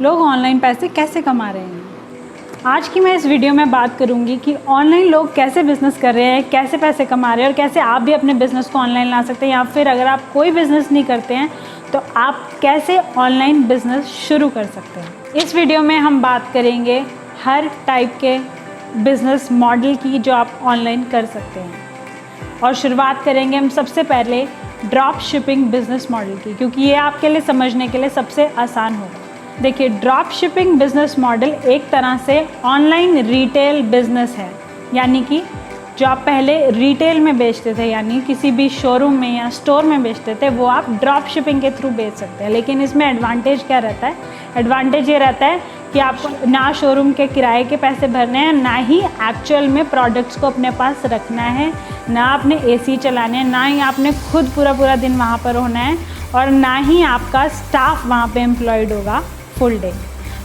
लोग ऑनलाइन पैसे कैसे कमा रहे हैं। आज की मैं इस वीडियो में बात करूंगी कि ऑनलाइन लोग कैसे बिज़नेस कर रहे हैं, कैसे पैसे कमा रहे हैं और कैसे आप भी अपने बिज़नेस को ऑनलाइन ला सकते हैं, या फिर अगर आप कोई बिज़नेस नहीं करते हैं तो आप कैसे ऑनलाइन बिज़नेस शुरू कर सकते हैं। इस वीडियो में हम बात करेंगे हर टाइप के बिज़नेस मॉडल की जो आप ऑनलाइन कर सकते हैं, और शुरुआत करेंगे हम सबसे पहले ड्रॉप शिपिंग बिज़नेस मॉडल की, क्योंकि ये आपके लिए समझने के लिए सबसे आसान होगा। देखिए, ड्रॉप शिपिंग बिज़नेस मॉडल एक तरह से ऑनलाइन रिटेल बिज़नेस है, यानी कि जो आप पहले रिटेल में बेचते थे, यानी किसी भी शोरूम में या स्टोर में बेचते थे, वो आप ड्रॉप शिपिंग के थ्रू बेच सकते हैं। लेकिन इसमें एडवांटेज क्या रहता है? एडवांटेज ये रहता है कि आपको ना शोरूम के किराए के पैसे भरने हैं, ना ही एक्चुअल में प्रोडक्ट्स को अपने पास रखना है, ना आपने एसी चलाने हैं, ना ही आपने खुद पूरा दिन वहाँ पर होना है, और ना ही आपका स्टाफ वहाँ पे एम्प्लॉयड होगा फुल डे।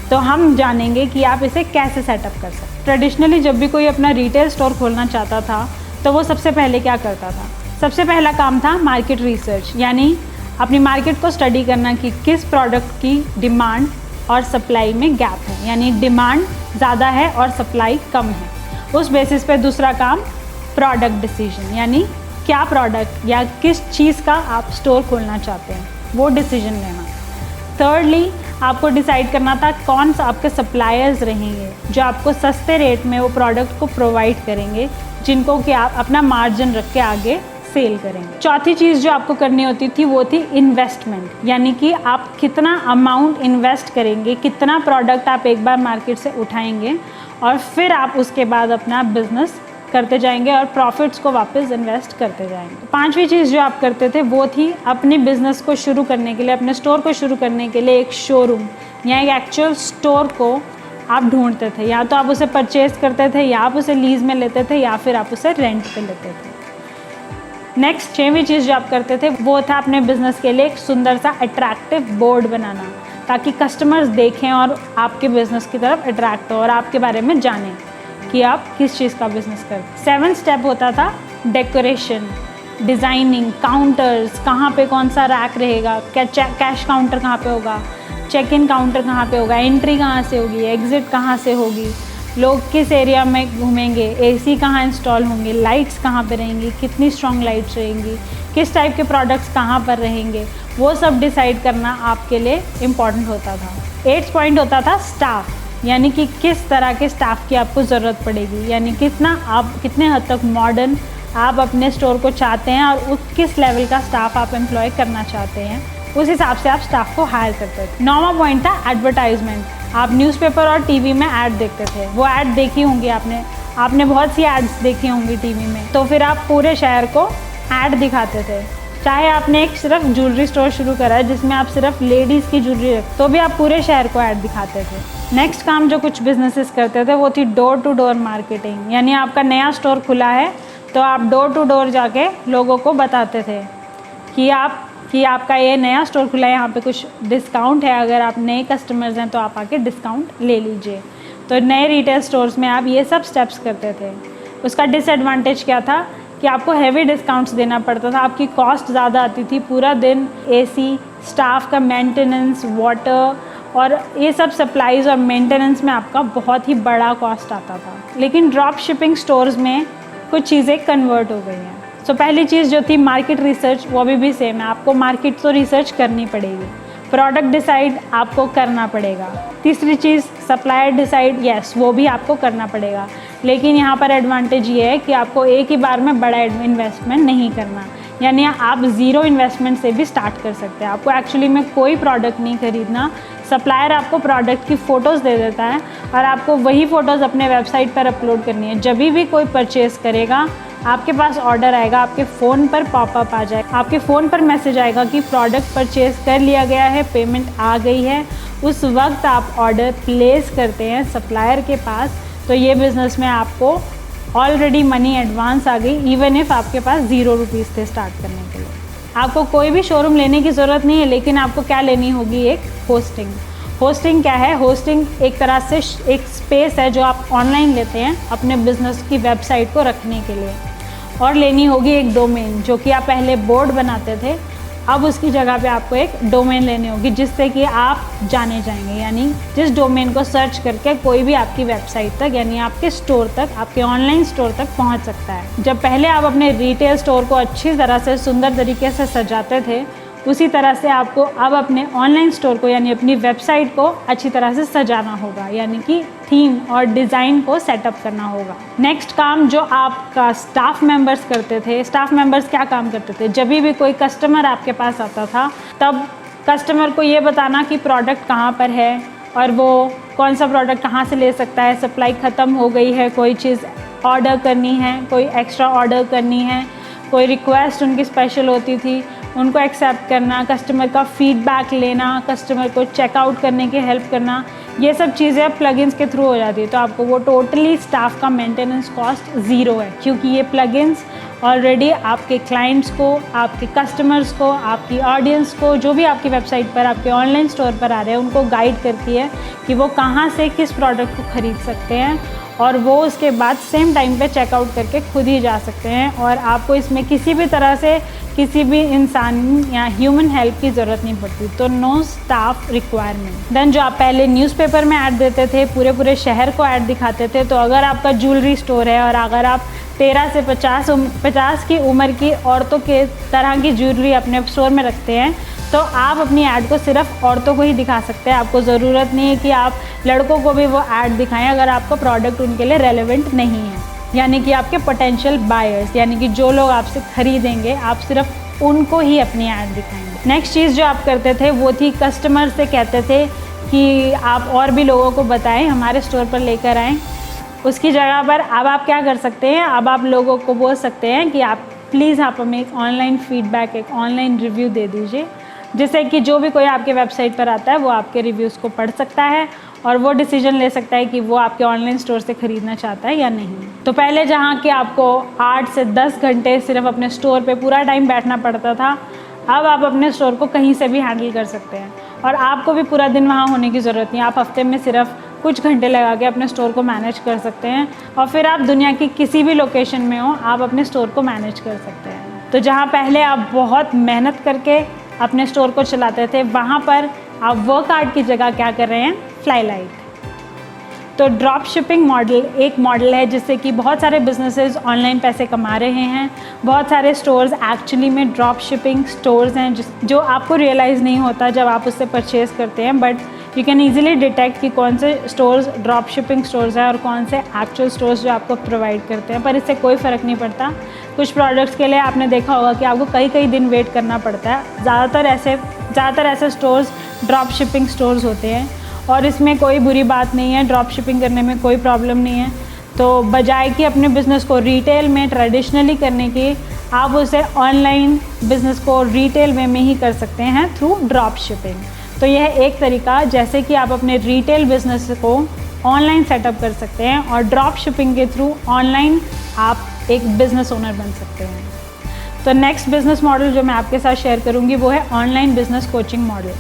तो हम जानेंगे कि आप इसे कैसे सेटअप कर सकते हैं। ट्रेडिशनली जब भी कोई अपना रिटेल स्टोर खोलना चाहता था तो वो सबसे पहले क्या करता था? सबसे पहला काम था मार्केट रिसर्च, यानी अपनी मार्केट को स्टडी करना कि किस प्रोडक्ट की डिमांड और सप्लाई में गैप है, यानी डिमांड ज़्यादा है और सप्लाई कम है। उस बेसिस पे दूसरा काम प्रोडक्ट डिसीजन, यानी क्या प्रोडक्ट या किस चीज़ का आप स्टोर खोलना चाहते हैं, वो डिसीजन लेना। थर्डली, आपको डिसाइड करना था कौन सा आपके सप्लायर्स रहेंगे जो आपको सस्ते रेट में वो प्रोडक्ट को प्रोवाइड करेंगे, जिनको कि आप अपना मार्जिन रख के आगे सेल करेंगे। चौथी चीज़ जो आपको करनी होती थी वो थी इन्वेस्टमेंट, यानी कि आप कितना अमाउंट इन्वेस्ट करेंगे, कितना प्रोडक्ट आप एक बार मार्केट से उठाएंगे, और फिर आप उसके बाद अपना बिजनेस करते जाएंगे और प्रॉफिट्स को वापस इन्वेस्ट करते जाएंगे। पांचवी चीज़ जो आप करते थे वो थी अपने बिजनेस को शुरू करने के लिए, अपने स्टोर को शुरू करने के लिए एक शोरूम या एक एक्चुअल स्टोर को आप ढूंढते थे। या तो आप उसे परचेज करते थे, या आप उसे लीज में लेते थे, या फिर आप उसे रेंट पे लेते थे। नेक्स्ट छठवीं चीज़ जो आप करते थे वो था अपने बिजनेस के लिए एक सुंदर सा अट्रैक्टिव बोर्ड बनाना, ताकि कस्टमर्स देखें और आपके बिजनेस की तरफ अट्रैक्ट हो और आपके बारे में जानें कि आप किस चीज़ का बिजनेस करते। 7th स्टेप होता था डेकोरेशन, डिज़ाइनिंग, काउंटर्स, कहाँ पे कौन सा रैक रहेगा, कैश काउंटर कहाँ पे होगा, चेक इन काउंटर कहाँ पे होगा, एंट्री कहाँ से होगी, एग्ज़िट कहाँ से होगी, लोग किस एरिया में घूमेंगे, एसी कहाँ इंस्टॉल होंगे, लाइट्स कहाँ पे रहेंगी, कितनी स्ट्रॉन्ग लाइट्स रहेंगी, किस टाइप के प्रोडक्ट्स कहाँ पर रहेंगे, वो सब डिसाइड करना आपके लिए इम्पॉर्टेंट होता था। 8th पॉइंट होता था स्टाफ, यानी कि किस तरह के स्टाफ की आपको ज़रूरत पड़ेगी, यानी कितने हद तक मॉडर्न आप अपने स्टोर को चाहते हैं और किस लेवल का स्टाफ आप एम्प्लॉय करना चाहते हैं, उस हिसाब से आप स्टाफ को हायर करते थे। 9वां पॉइंट था एडवर्टाइजमेंट। आप न्यूज़पेपर और टीवी में ऐड देखते थे, वो ऐड देखी होंगी आपने बहुत सी एड्स देखी होंगी टीवी में, तो फिर आप पूरे शहर को ऐड दिखाते थे। चाहे आपने एक सिर्फ ज्वेलरी स्टोर शुरू करा है जिसमें आप सिर्फ लेडीज़ की ज्वेलरी रखते, तो भी आप पूरे शहर को ऐड दिखाते थे। नेक्स्ट काम जो कुछ बिजनेसेस करते थे वो थी डोर टू डोर मार्केटिंग, यानी आपका नया स्टोर खुला है तो आप डोर टू डोर जाके लोगों को बताते थे कि आपका ये नया स्टोर खुला है, यहाँ पे कुछ डिस्काउंट है, अगर आप नए कस्टमर्स हैं तो आप आके डिस्काउंट ले लीजिए। तो नए रिटेल स्टोर्स में आप ये सब स्टेप्स करते थे। उसका डिसएडवांटेज क्या था कि आपको हैवी डिस्काउंट्स देना पड़ता था, आपकी कॉस्ट ज़्यादा आती थी, पूरा दिन एसी, स्टाफ का मेंटेनेंस, वाटर और ये सब सप्लाईज़ और मेंटेनेंस में आपका बहुत ही बड़ा कॉस्ट आता था। लेकिन ड्रॉप शिपिंग स्टोर्स में कुछ चीज़ें कन्वर्ट हो गई हैं। सो पहली चीज़ जो थी मार्केट रिसर्च, वो अभी भी सेम है, आपको मार्केट तो रिसर्च करनी पड़ेगी। प्रोडक्ट डिसाइड आपको करना पड़ेगा। तीसरी चीज़ सप्लायर डिसाइड, यस वो भी आपको करना पड़ेगा, लेकिन यहाँ पर एडवांटेज ये है कि आपको एक ही बार में बड़ा इन्वेस्टमेंट नहीं करना, यानी आप ज़ीरो इन्वेस्टमेंट से भी स्टार्ट कर सकते हैं। आपको एक्चुअली में कोई प्रोडक्ट नहीं खरीदना, सप्लायर आपको प्रोडक्ट की फ़ोटोज़ दे देता है और आपको वही फ़ोटोज़ अपने वेबसाइट पर अपलोड करनी है। जब भी कोई परचेज़ करेगा आपके पास ऑर्डर आएगा, आपके फ़ोन पर पॉपअप आ जाएगा, आपके फ़ोन पर मैसेज आएगा कि प्रोडक्ट परचेज़ कर लिया गया है, पेमेंट आ गई है। उस वक्त आप ऑर्डर प्लेस करते हैं सप्लायर के पास, तो ये बिज़नेस में आपको ऑलरेडी मनी एडवांस आ गई, इवन इफ़ आपके पास 0 रुपीज़ थे स्टार्ट करने के लिए। आपको कोई भी शोरूम लेने की ज़रूरत नहीं है, लेकिन आपको क्या लेनी होगी? एक होस्टिंग। होस्टिंग क्या है? होस्टिंग एक तरह से एक स्पेस है जो आप ऑनलाइन लेते हैं अपने बिजनेस की वेबसाइट को रखने के लिए, और लेनी होगी एक डोमेन, जो कि आप पहले बोर्ड बनाते थे अब उसकी जगह पे आपको एक डोमेन लेनी होगी जिससे कि आप जाने जाएंगे, यानी जिस डोमेन को सर्च करके कोई भी आपकी वेबसाइट तक यानी आपके स्टोर तक, आपके ऑनलाइन स्टोर तक पहुंच सकता है। जब पहले आप अपने रिटेल स्टोर को अच्छी तरह से सुंदर तरीके से सजाते थे, उसी तरह से आपको अब अपने ऑनलाइन स्टोर को यानी अपनी वेबसाइट को अच्छी तरह से सजाना होगा, यानी कि थीम और डिज़ाइन को सेटअप करना होगा। नेक्स्ट काम जो आपका स्टाफ मेंबर्स करते थे, स्टाफ मेंबर्स क्या काम करते थे, जब भी कोई कस्टमर आपके पास आता था तब कस्टमर को ये बताना कि प्रोडक्ट कहाँ पर है और वो कौन सा प्रोडक्ट कहाँ से ले सकता है, सप्लाई ख़त्म हो गई है, कोई चीज़ ऑर्डर करनी है, कोई एक्स्ट्रा ऑर्डर करनी है, कोई रिक्वेस्ट उनकी स्पेशल होती थी उनको एक्सेप्ट करना, कस्टमर का फीडबैक लेना, कस्टमर को चेकआउट करने की हेल्प करना, ये सब चीज़ें अब प्लगइन्स के थ्रू हो जाती है। तो आपको वो टोटली स्टाफ का मेंटेनेंस कॉस्ट ज़ीरो है, क्योंकि ये प्लगइन्स ऑलरेडी आपके क्लाइंट्स को, आपके कस्टमर्स को, आपकी ऑडियंस को, जो भी आपकी वेबसाइट पर, आपके ऑनलाइन स्टोर पर आ रहे हैं, उनको गाइड करती है कि वो कहाँ से किस प्रोडक्ट को ख़रीद सकते हैं और वो उसके बाद सेम टाइम पे चेकआउट करके खुद ही जा सकते हैं और आपको इसमें किसी भी तरह से किसी भी इंसान या ह्यूमन हेल्प की ज़रूरत नहीं पड़ती। तो नो स्टाफ रिक्वायरमेंट। देन जो आप पहले न्यूज़पेपर में ऐड देते थे, पूरे शहर को ऐड दिखाते थे, तो अगर आपका ज्वेलरी स्टोर है और अगर आप 13 से 50 की उम्र की औरतों के तरह की ज्वेलरी अपने स्टोर में रखते हैं तो आप अपनी ऐड को सिर्फ औरतों को ही दिखा सकते हैं। आपको ज़रूरत नहीं है कि आप लड़कों को भी वो ऐड दिखाएं अगर आपका प्रोडक्ट उनके लिए रेलेवेंट नहीं है, यानी कि आपके पोटेंशियल बायर्स, यानी कि जो लोग आपसे ख़रीदेंगे आप सिर्फ उनको ही अपनी ऐड दिखाएंगे। नेक्स्ट चीज़ जो आप करते थे वो थी कस्टमर से कहते थे कि आप और भी लोगों को बताएं, हमारे स्टोर पर लेकर आएँ। उसकी जगह पर अब आप क्या कर सकते हैं, अब आप लोगों को बोल सकते हैं कि आप प्लीज़ आप हमें एक ऑनलाइन फीडबैक, एक ऑनलाइन रिव्यू दे दीजिए, जिससे कि जो भी कोई आपके वेबसाइट पर आता है वो आपके रिव्यूज़ को पढ़ सकता है और वो डिसीजन ले सकता है कि वो आपके ऑनलाइन स्टोर से ख़रीदना चाहता है या नहीं। तो पहले जहाँ कि आपको 8 से 10 घंटे सिर्फ अपने स्टोर पे पूरा टाइम बैठना पड़ता था, अब आप अपने स्टोर को कहीं से भी हैंडल कर सकते हैं और आपको भी पूरा दिन वहाँ होने की ज़रूरत नहीं। आप हफ्ते में सिर्फ कुछ घंटे लगा के अपने स्टोर को मैनेज कर सकते हैं और फिर आप दुनिया की किसी भी लोकेशन में हो, आप अपने स्टोर को मैनेज कर सकते हैं। तो जहाँ पहले आप बहुत मेहनत करके अपने स्टोर को चलाते थे, वहाँ पर आप वर्क आर्ट की जगह क्या कर रहे हैं, फ्लाई लाइट। तो ड्रॉप शिपिंग मॉडल एक मॉडल है जिससे कि बहुत सारे बिजनेसेस ऑनलाइन पैसे कमा रहे हैं। बहुत सारे स्टोर्स एक्चुअली में ड्रॉप शिपिंग स्टोर्स हैं जो आपको रियलाइज़ नहीं होता जब आप उससे परचेज़ करते हैं, but you can easily detect कि कौन से स्टोर्स ड्रॉप शिपिंग स्टोर्स हैं और कौन से एक्चुअल स्टोर्स जो आपको प्रोवाइड करते हैं। पर इससे कोई फ़र्क नहीं पड़ता। कुछ प्रोडक्ट्स के लिए आपने देखा होगा कि आपको कई दिन वेट करना पड़ता है। ज़्यादातर ऐसे स्टोर्स ड्रॉप शिपिंग स्टोर्स होते हैं और इसमें कोई बुरी बात नहीं है, ड्रॉप शिपिंग करने में कोई प्रॉब्लम नहीं है। तो बजाय कि अपने बिज़नेस को रिटेल में ट्रेडिशनली करने की, आप उसे ऑनलाइन बिज़नेस को रिटेल वे में ही कर सकते हैं थ्रू ड्रॉप शिपिंग। तो यह एक तरीका जैसे कि आप अपने रिटेल बिज़नेस को ऑनलाइन सेटअप कर सकते हैं और ड्रॉप शिपिंग के थ्रू ऑनलाइन आप एक बिज़नेस ओनर बन सकते हैं। तो नेक्स्ट बिज़नेस मॉडल जो मैं आपके साथ शेयर करूँगी वो है ऑनलाइन बिज़नेस कोचिंग मॉडल,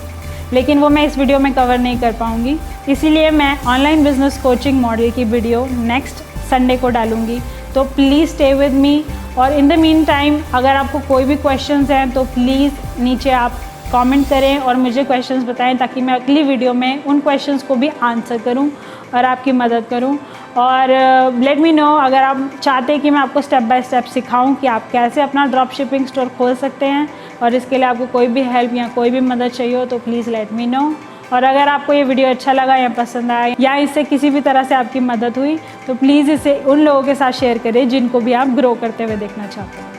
लेकिन वो मैं इस वीडियो में कवर नहीं कर पाऊँगी, इसीलिए मैं ऑनलाइन बिज़नेस कोचिंग मॉडल की वीडियो नेक्स्ट संडे को डालूँगी। तो प्लीज़ स्टे विद मी और इन द मीन टाइम अगर आपको कोई भी क्वेश्चंस हैं तो प्लीज़ नीचे आप कमेंट करें और मुझे क्वेश्चंस बताएं ताकि मैं अगली वीडियो में उन क्वेश्चंस को भी आंसर करूं और आपकी मदद करूं। और लेट मी नो अगर आप चाहते हैं कि मैं आपको स्टेप बाय स्टेप सिखाऊं कि आप कैसे अपना ड्रॉप शिपिंग स्टोर खोल सकते हैं और इसके लिए आपको कोई भी हेल्प या कोई भी मदद चाहिए हो तो प्लीज़ लेट मी नो। और अगर आपको ये वीडियो अच्छा लगा या पसंद आया या इससे किसी भी तरह से आपकी मदद हुई तो प्लीज़ इसे उन लोगों के साथ शेयर करें जिनको भी आप ग्रो करते हुए देखना चाहते हैं।